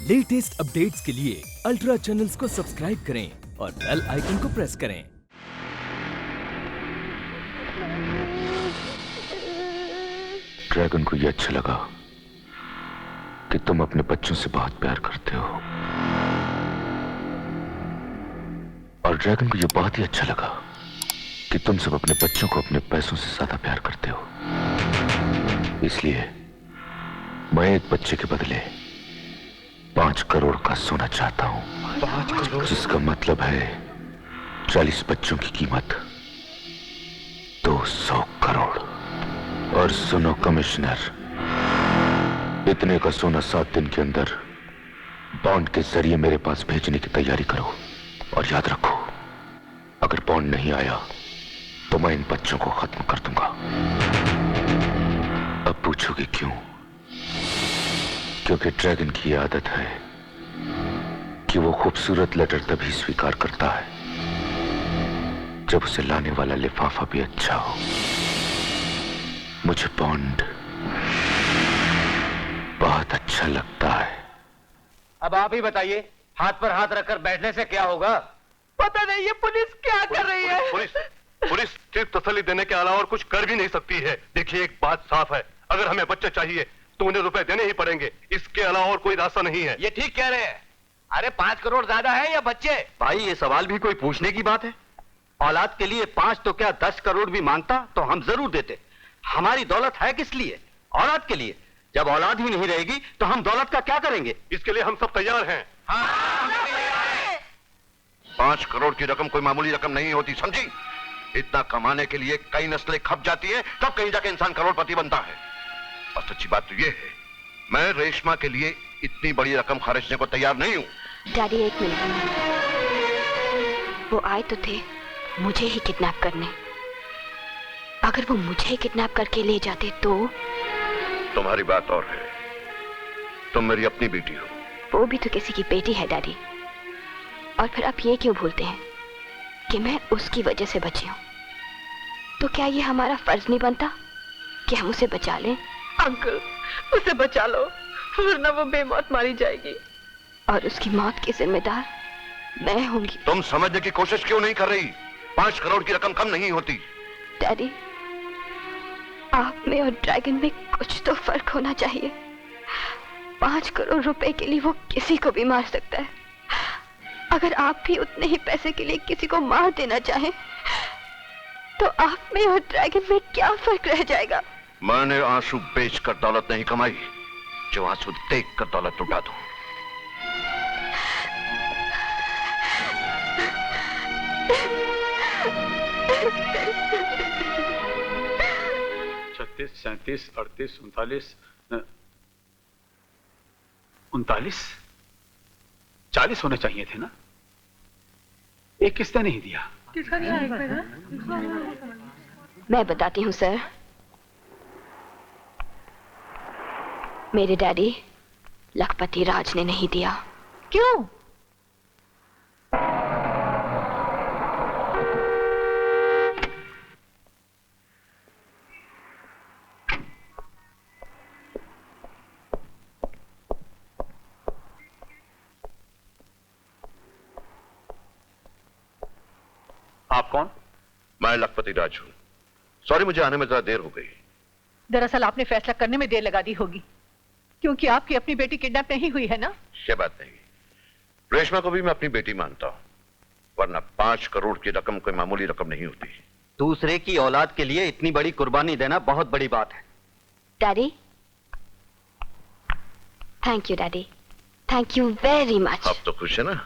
Latest updates के लिए ultra channels को सब्सक्राइब करें और बेल आइकन को प्रेस करें। ड्रैगन को ये अच्छा लगा कि तुम अपने बच्चों से बहुत प्यार करते हो, और ड्रैगन को ये बहुत ही अच्छा लगा कि तुम सब अपने बच्चों को अपने पैसों से ज्यादा प्यार करते हो। इसलिए मैं एक बच्चे के बदले 5 करोड़ का सोना चाहता हूं। 5 करोड़? जिसका मतलब है 40 बच्चों की कीमत 200 करोड़। और सुनो कमिश्नर, इतने का सोना 7 दिन के अंदर बॉन्ड के जरिए मेरे पास भेजने की तैयारी करो। और याद रखो, अगर बॉन्ड नहीं आया तो मैं इन बच्चों को खत्म कर दूंगा। अब पूछोगे क्यों? क्योंकि ड्रैगन की आदत है कि वो खूबसूरत लेटर तभी स्वीकार करता है जब उसे लाने वाला लिफाफा भी अच्छा हो। मुझे बॉन्ड बहुत अच्छा लगता है। अब आप ही बताइए, हाथ पर हाथ रखकर बैठने से क्या होगा? पता नहीं ये पुलिस क्या कर रही है। पुलिस सिर्फ तसल्ली देने के अलावा और कुछ कर भी नहीं सकती है। देखिए, एक बात साफ है, अगर हमें बच्चे चाहिए तो उन्हें रुपए देने ही पड़ेंगे। इसके अलावा और कोई रास्ता नहीं है। ये ठीक कह रहे हैं। अरे 5 करोड़ ज्यादा है या बच्चे? भाई, ये सवाल भी कोई पूछने की बात है? औलाद के लिए 5 तो क्या 10 करोड़ भी मांगता तो हम जरूर देते। हमारी दौलत है किस लिए? औलाद के लिए। जब औलाद ही नहीं रहेगी तो हम दौलत का क्या करेंगे? इसके लिए हम सब तैयार हैं। 5 करोड़ की रकम कोई मामूली रकम नहीं होती, समझी? इतना कमाने के लिए कई नस्लें खप जाती हैं, तब कहीं जाके इंसान करोड़पति बनता है। और सच्ची बात तो ये है, मैं रेशमा के लिए इतनी बड़ी रकम खर्चने को तैयार नहीं हूं। डैडी, एक मिनट। वो आए तो थे मुझे ही किडनैप करने। अगर वो मुझे ही किडनैप करके ले जाते तो? तुम्हारी बात और है, तुम मेरी अपनी बेटी हो। वो भी तो किसी की बेटी है डैडी। और फिर आप ये क्यों भूलते हैं कि मैं उसकी वजह से बची हूँ? तो क्या ये हमारा फर्ज नहीं बनता कि हम उसे बचा लें? अंकल, उसे बचा लो, वरना वो बेमौत मारी जाएगी। और उसकी मौत की जिम्मेदार मैं होंगी। तुम समझने की कोशिश क्यों नहीं कर रही? 5 करोड़ की रकम कम नहीं होती। डैडी, आप में और ड्रैगन में कुछ तो फर्क होना चाहिए। 5 करोड़ रुपए के लिए वो किसी को भी मार सकता है। अगर आप भी उतने ही पैसे के लिए किसी को मार देना चाहें, तो आप में और ड्रैगन में क्या फर्क रह जाएगा? मैंने आंसू बेचकर दौलत नहीं कमाई, जो आंसू देखकर दौलत लुटा दूं। 36, 37, 38, 39 40 होने चाहिए थे ना? एक किसने नहीं दिया? मैं बताती हूँ सर। मेरे डैडी लखपति राज ने नहीं दिया। क्यों? आप कौन? मैं लखपति राज हूं। सॉरी, मुझे आने में जरा देर हो गई। दरअसल आपने फैसला करने में देर लगा दी होगी, क्योंकि आपकी अपनी बेटी किडनैप नहीं हुई है ना? ये बात नहीं, रेशमा को भी मैं अपनी बेटी मानता हूं, वरना 5 करोड़ की रकम कोई मामूली रकम नहीं होती। दूसरे की औलाद के लिए इतनी बड़ी कुर्बानी देना बहुत बड़ी बात है। Daddy, thank you daddy, thank you very much. अब तो खुश है ना?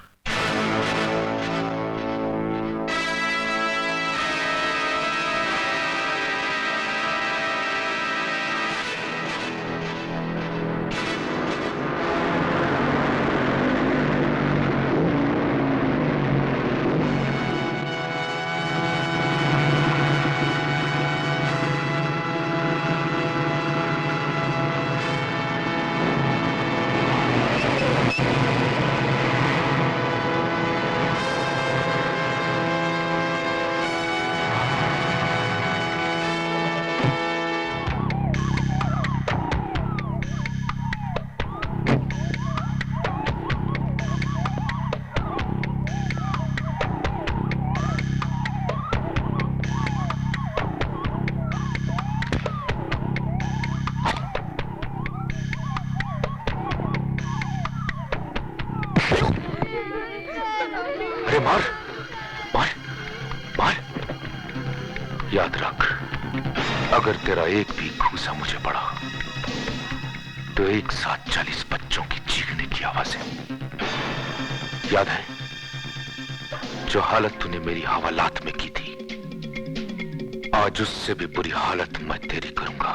मार मार मार। याद रख, अगर तेरा एक भी घूंसा मुझे पड़ा तो एक साथ 40 बच्चों की चीखने की आवाजें। याद है जो हालत तूने मेरी हवालात में की थी, आज उससे भी बुरी हालत मैं तेरी करूंगा।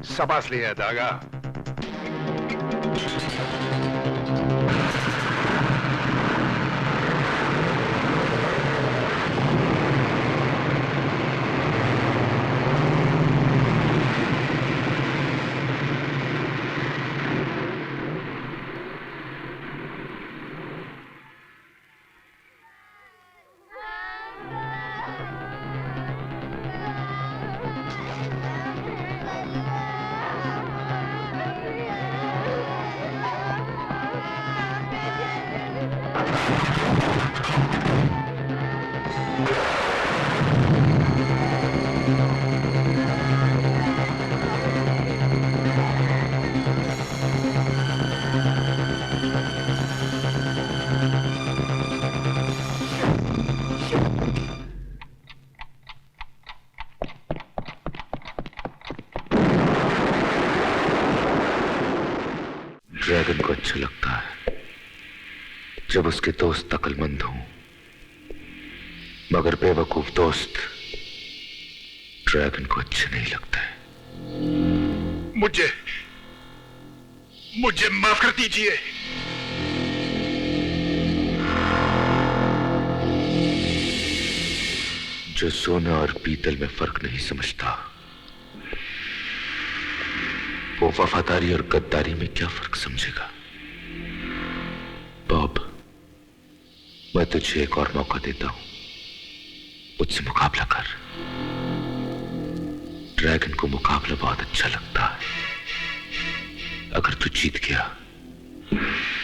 शाबाश लिया है दागा। ड्रैगन को अच्छा लगता है जब उसके दोस्त अक्लमंद हों, मगर बेवकूफ दोस्त ड्रैगन को अच्छे नहीं लगता है। मुझे माफ कर दीजिए। जो सोना और पीतल में फर्क नहीं समझता, वो वफादारी और गद्दारी में क्या फर्क समझेगा। बॉब, मैं तुझे एक और मौका देता हूं, मुझसे मुकाबला कर। ड्रैगन को मुकाबला बहुत अच्छा लगता है। अगर तू जीत गया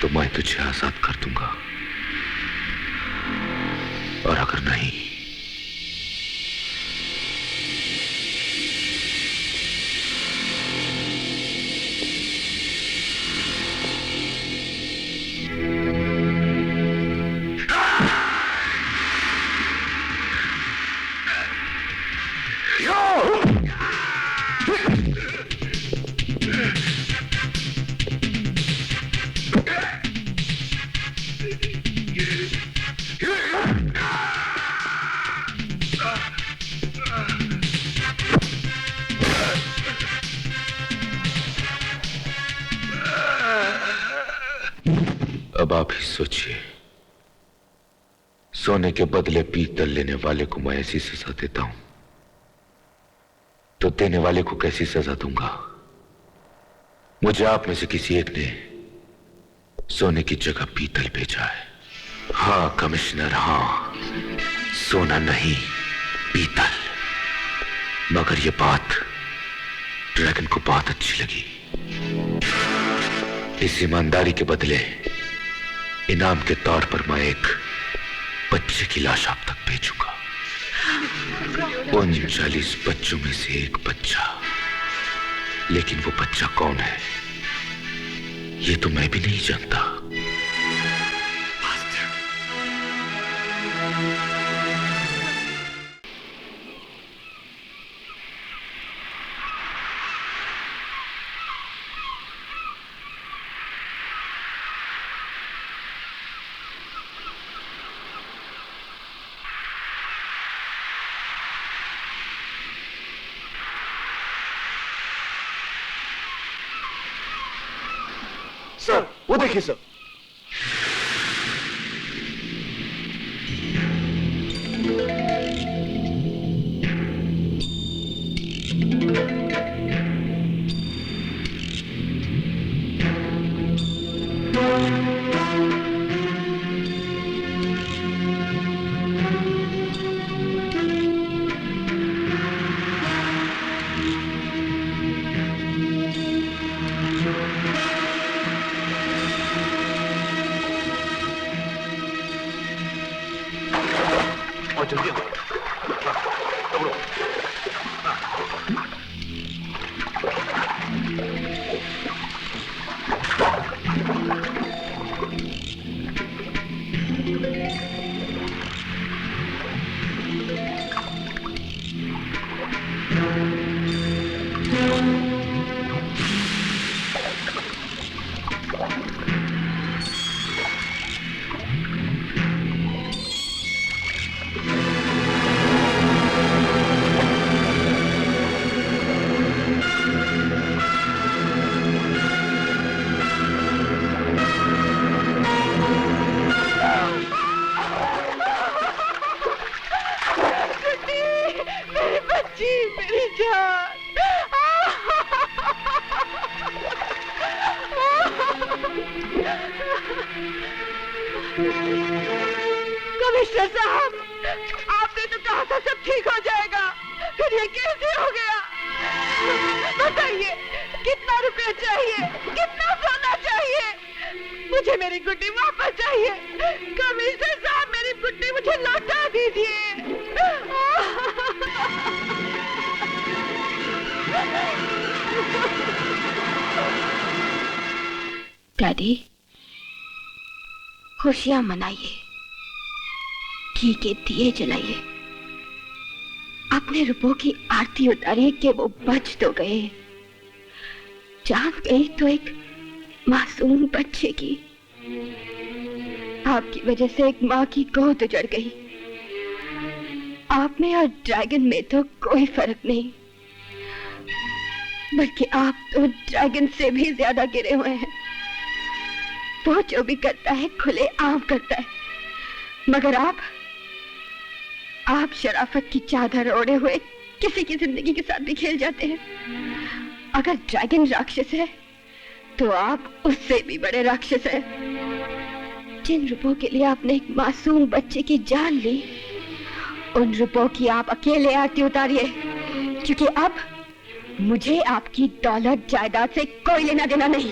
तो मैं तुझे आजाद कर दूंगा, और अगर नहीं अब आप ही सोचिए, सोने के बदले पीतल लेने वाले को मैं ऐसी सजा देता हूं तो देने वाले को कैसी सजा दूंगा। मुझे आप में से किसी एक ने सोने की जगह पीतल भेजा है। हाँ कमिश्नर, हाँ, सोना नहीं पीतल। मगर ये बात ड्रैगन को बहुत अच्छी लगी। इस ईमानदारी के बदले इनाम के तौर पर मैं एक बच्चे की लाश आप तक भेजूंगा। उन 40 बच्चों में से एक बच्चा। लेकिन वो बच्चा कौन है ये तो मैं भी नहीं जानता। सर, वो देखिए सर। जल्दी आओ। हाँ, दौड़ो। कमिश्नर साहब, आपने तो कहा था सब ठीक हो जाएगा, फिर ये कैसे हो गया? बताइए, कितना रुपया चाहिए, कितना सोना चाहिए? मुझे मेरी गुड्डी वापस चाहिए। कमिश्नर साहब, मेरी गुड्डी मुझे लौटा दीजिए। डैडी, खुशियां मनाइए, घी के दिए जलाइए, अपने रुपयों की आरती उतारिए कि वो बच तो गए। जान गई तो एक मासूम बच्चे की। आपकी वजह से एक माँ की गोद उजड़ गई। आप में और ड्रैगन में तो कोई फर्क नहीं, बल्कि आप तो ड्रैगन से भी ज्यादा गिरे हुए हैं। वो जो भी करता है खुले आम करता है, मगर आप शराफत की चादर ओढ़े हुए किसी की जिंदगी के साथ भी खेल जाते हैं। अगर ड्रैगन राक्षस है तो आप उससे भी बड़े राक्षस हैं। जिन रुपयों के लिए आपने एक मासूम बच्चे की जान ली, उन रुपयों की आप अकेले आरती उतारिए, क्योंकि अब मुझे आपकी दौलत जायदाद से कोई लेना देना नहीं,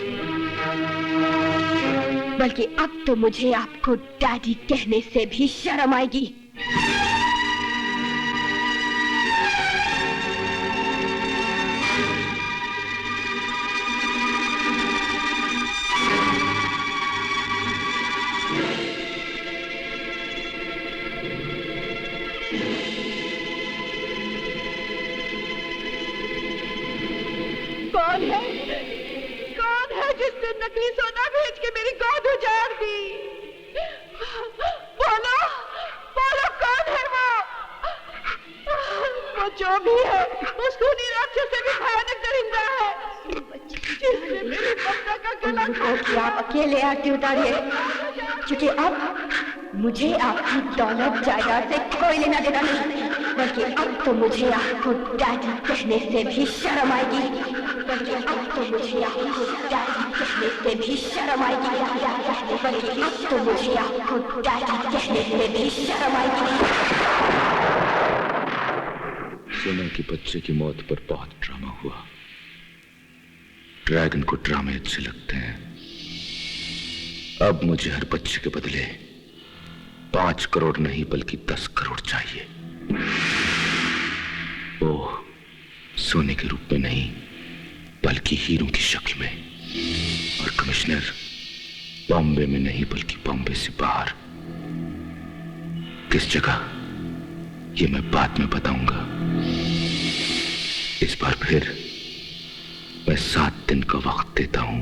बल्कि अब तो मुझे आपको डैडी कहने से भी शर्म आएगी। कौन है जिसने नकली सोना भेज के मेरी गोद उजाड़ दी? बोलो, बोलो, कौन है वो? वो जो भी है, उस खूनी राक्षस से भी भयानक दरिंदा है, जिसने मेरी बच्चा का गला कि आप अकेले आरती उतारिए, क्योंकि अब मुझे आपकी दौलत जायदाद से कोई लेना देना नहीं, बल्कि अब तो मुझे आपको डैडी कहने से भी शर्म आएगी। बल्कि अब तो मुझे आपको डैडी कहने से भी शर्म आएगी। बल्कि अब तो मुझे आपको डैडी कहने से भी शर्म आएगी। सोना के बच्चे की मौत पर बहुत ड्रामा हुआ। ड्रैगन को ड्रामे अच्छे लगते हैं। अब मुझे हर बच्चे के बदले 5 करोड़ नहीं बल्कि 10 करोड़ चाहिए। ओह, सोने के रूप में नहीं बल्कि हीरो की शक्ल में। और कमिश्नर, बॉम्बे में नहीं बल्कि बॉम्बे से बाहर। किस जगह ये मैं बाद में बताऊंगा। इस बार फिर मैं 7 दिन का वक्त देता हूं।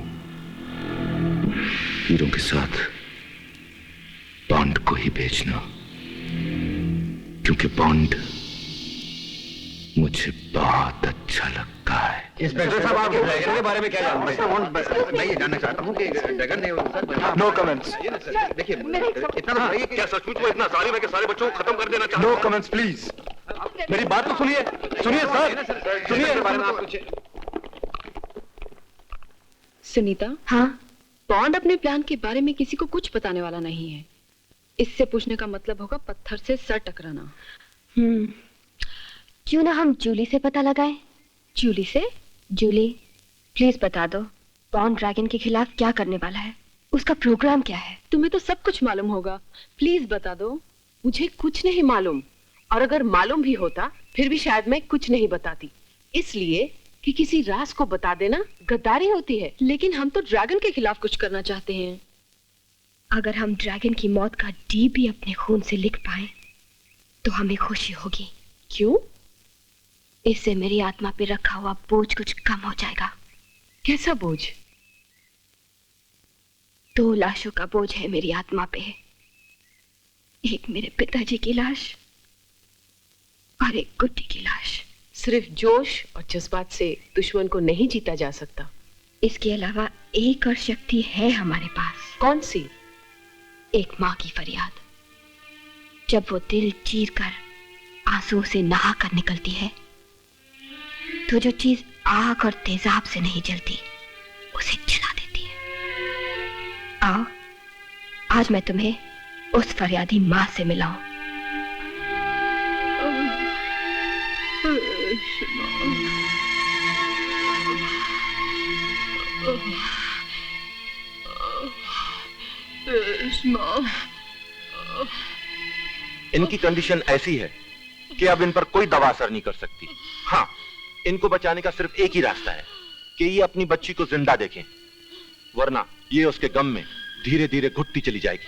हीरो के साथ बॉन्ड को ही भेजना, क्योंकि बॉन्ड मुझे बहुत अच्छा लगता है। इंस्पेक्टर साहब, आप ड्रैगन के बारे में क्या जानते हैं? मैं ये जानना चाहता हूँ कि ड्रैगन ने नो कमेंट्स। देखिए, इतना तो बताइए कि क्या सचमुच वो इतना जालिम है कि सारे बच्चों को खत्म कर देना चाहता है? No comments please. मेरी बात तो सुनिए, सुनिए सर, सुनिए। बारे में आप कुछ सुनीता, हाँ, बॉन्ड अपने प्लान के बारे में किसी को कुछ बताने वाला नहीं है। इससे पूछने का मतलब होगा पत्थर से सर टकराना। क्यों ना हम जूली से पता लगाएं? जूली से? जूली, प्लीज बता दो, बॉन्ड ड्रैगन के खिलाफ क्या करने वाला है? उसका प्रोग्राम क्या है? तुम्हें तो सब कुछ मालूम होगा। प्लीज बता दो, मुझे कुछ नहीं मालूम। और अगर मालूम भी होता फिर भी शायद मैं कुछ नहीं बताती, इसलिए कि किसी राज को बता देना गद्दारी होती है। लेकिन हम तो ड्रैगन के खिलाफ कुछ करना चाहते हैं। अगर हम ड्रैगन की मौत का डी भी अपने खून से लिख पाए तो हमें खुशी होगी। क्यों? इससे मेरी आत्मा पे रखा हुआ बोझ कुछ कम हो जाएगा। कैसा बोझ? 2 लाशों का बोझ है मेरी आत्मा पे। एक मेरे पिताजी की लाश और एक गुड्डी की लाश। सिर्फ जोश और जज्बात से दुश्मन को नहीं जीता जा सकता। इसके अलावा एक और शक्ति है हमारे पास। कौन सी? एक माँ की फरियाद। जब वो दिल चीर कर आंसुओं से नहा कर निकलती है तो जो चीज आग और तेजाब से नहीं जलती उसे जला देती है। आओ, आज मैं तुम्हें उस फरियादी माँ से मिलाऊं। इनकी कंडीशन ऐसी है कि अब इन पर कोई दवा असर नहीं कर सकती। हाँ, इनको बचाने का सिर्फ एक ही रास्ता है कि ये अपनी बच्ची को जिंदा देखें, वरना ये उसके गम में धीरे धीरे घुटती चली जाएगी।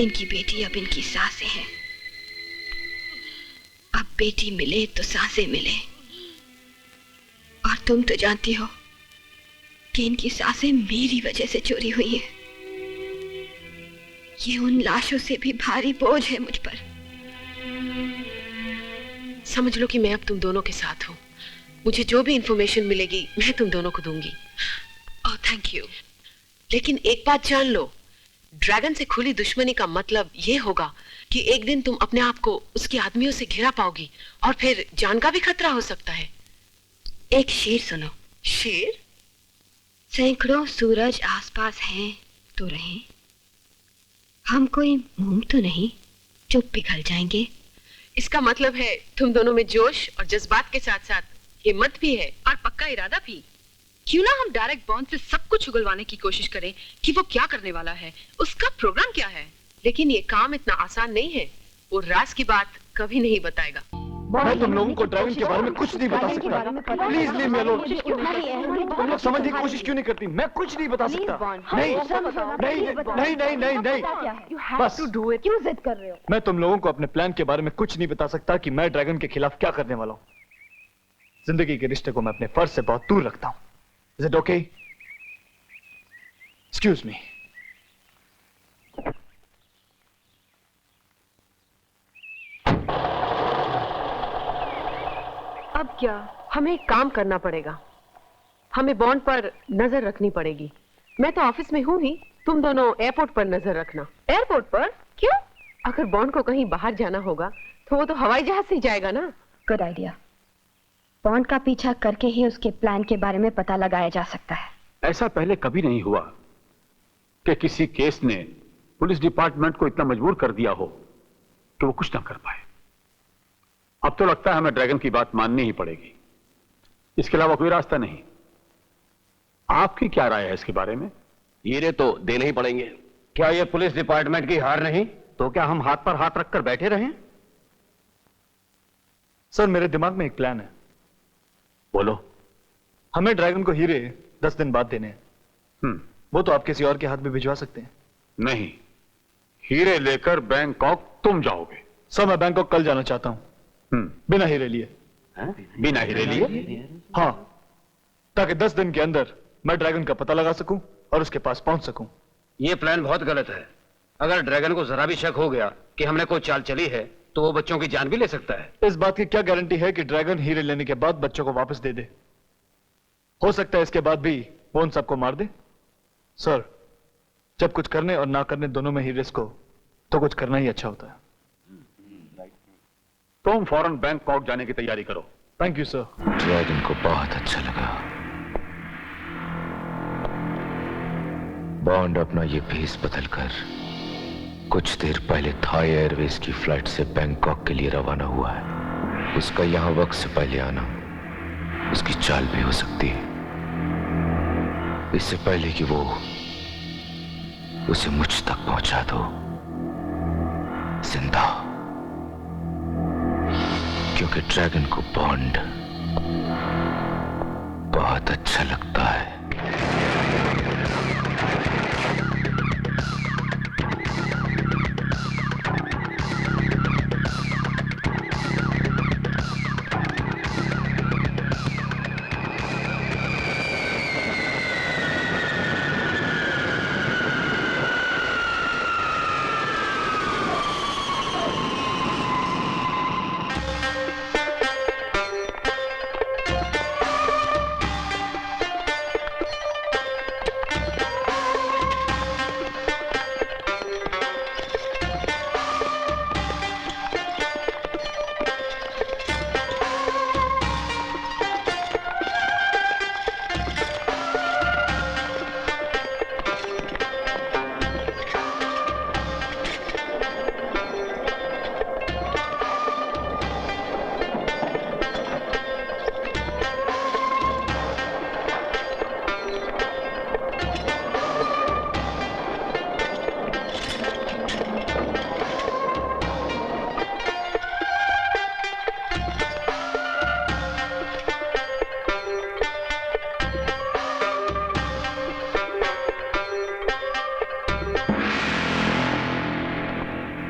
इनकी बेटी अब इनकी सांसें हैं। अब बेटी मिले तो सांसें मिले। और तुम तो जानती हो कि इनकी सांसें मेरी वजह से चोरी हुई हैं। ये उन लाशों से भी भारी बोझ है मुझ पर। समझ लो कि मैं अब तुम दोनों के साथ हूँ। मुझे जो भी इंफॉर्मेशन मिलेगी मैं तुम दोनों को दूंगी। Oh thank you. लेकिन एक बात जान लो, ड्रैगन से खुली दुश्मनी का मतलब ये होगा कि एक दिन तुम अपने आप को उसके आदमियों से घिरा पाओगी और फिर जान का भी खतरा हो सकता है। एक शेर सुनो। शेर? सैकड़ों सूरज आसपास हैं तो रहें, हम कोई मोम तो नहीं जो पिघल जाएंगे। इसका मतलब है तुम दोनों में जोश और जज्बात के साथ साथ हिम्मत भी है और पक्का इरादा भी। क्यों ना हम डायरेक्ट बॉन्ड से सब कुछ उगलवाने की कोशिश करें कि वो क्या करने वाला है, उसका प्रोग्राम क्या है। लेकिन ये काम इतना आसान नहीं है। वो राज की बात कभी नहीं बताएगा। मैं तुम लोगों को ड्राइविंग के बारे में कुछ नहीं बता सकता। Please leave me alone. तुम लोग समझने की कोशिश क्यों नहीं करती? मैं कुछ नहीं बता सकता। नहीं नहीं नहीं नहीं नहीं, बस क्यों जिद कर रहे हो? मैं तुम लोगों को अपने प्लान के बारे में कुछ नहीं बता सकता कि मैं ड्रैगन के खिलाफ क्या करने वाला हूँ। जिंदगी के रिश्ते को मैं अपने फर्ज से बहुत दूर रखता हूँ। Is it okay? Excuse me. अब क्या? हमें एक काम करना पड़ेगा। हमें बॉन्ड पर नजर रखनी पड़ेगी। मैं तो ऑफिस में हूँ ही, तुम दोनों एयरपोर्ट पर नजर रखना। एयरपोर्ट पर? क्यों? अगर बॉन्ड को कहीं बाहर जाना होगा तो वो तो हवाई जहाज से जाएगा ना। Good idea. बॉन्ड का पीछा करके ही उसके प्लान के बारे में पता लगाया जा सकता है। ऐसा पहले कभी नहीं हुआ कि किसी केस ने पुलिस डिपार्टमेंट को इतना मजबूर कर दिया हो कि वो कुछ ना कर पाए। अब तो लगता है हमें ड्रैगन की बात माननी ही पड़ेगी। इसके अलावा कोई रास्ता नहीं। आपकी क्या राय है इसके बारे में? हीरे तो देने ही पड़ेंगे। क्या ये पुलिस डिपार्टमेंट की हार नहीं? तो क्या हम हाथ पर हाथ रखकर बैठे रहें? सर, मेरे दिमाग में एक प्लान है। बोलो। हमें ड्रैगन को हीरे 10 दिन बाद देने हैं। वो तो आप किसी और के हाथ में भिजवा सकते हैं। नहीं, हीरे लेकर बैंकॉक तुम जाओगे। सर, मैं बैंकॉक कल जाना चाहता हूं, बिना हीरे लिए। बिना हीरे लिए? हाँ, ताकि 10 दिन के अंदर मैं ड्रैगन का पता लगा सकूं और उसके पास पहुंच सकूं। ये प्लान बहुत गलत है। अगर ड्रैगन को जरा भी शक हो गया कि हमने कोई चाल चली है तो वो बच्चों की जान भी ले सकता है। इस बात की क्या गारंटी है कि ड्रैगन हीरे लेने के बाद बच्चों को वापस दे दे? हो सकता है इसके बाद भी वो उन सबको मार दे। सर, जब कुछ करने और ना करने दोनों में ही रिस्क हो तो कुछ करना ही अच्छा होता है। तुम फौरन बैंकॉक जाने की तैयारी करो। Thank you sir. ड्रैगन को बहुत अच्छा लगा। बॉन्ड अपना ये भेस बदलकर कुछ देर पहले थाई एयरवेज की फ्लाइट से बैंकॉक के लिए रवाना हुआ है। उसका यहां वक्त से पहले आना उसकी चाल भी हो सकती है, इससे पहले कि वो उसे मुझ तक पहुंचा दो। जिंदा, क्योंकि ड्रैगन को बॉन्ड बहुत अच्छा लगता है।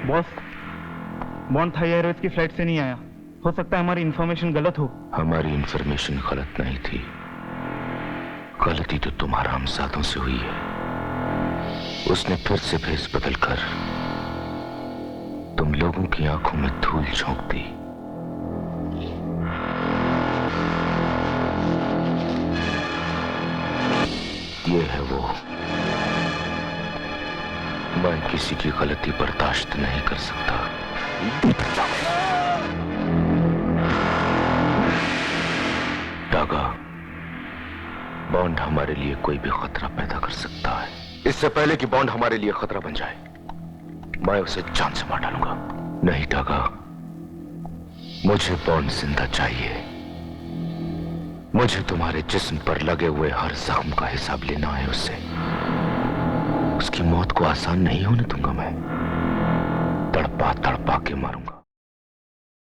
बॉस, बॉन्ड थाई एयरवेज की फ्लाइट से नहीं आया। हो सकता है हमारी इंफॉर्मेशन गलत हो। हमारी इंफॉर्मेशन गलत नहीं थी, गलती तो तुम्हारा हमसादों से हुई है। उसने फिर से भेस बदलकर तुम लोगों की आंखों में धूल झोंक दी। ये है वो। मैं किसी की गलती बर्दाश्त नहीं कर सकता। डागा, बॉन्ड हमारे लिए कोई भी खतरा पैदा कर सकता है। इससे पहले कि बॉन्ड हमारे लिए खतरा बन जाए, मैं उसे जान से मार डालूंगा। नहीं डागा, मुझे बॉन्ड जिंदा चाहिए। मुझे तुम्हारे जिस्म पर लगे हुए हर जख्म का हिसाब लेना है उससे। उसकी मौत को आसान नहीं होने दूंगा मैं। तड़पा तड़पा के मारूंगा।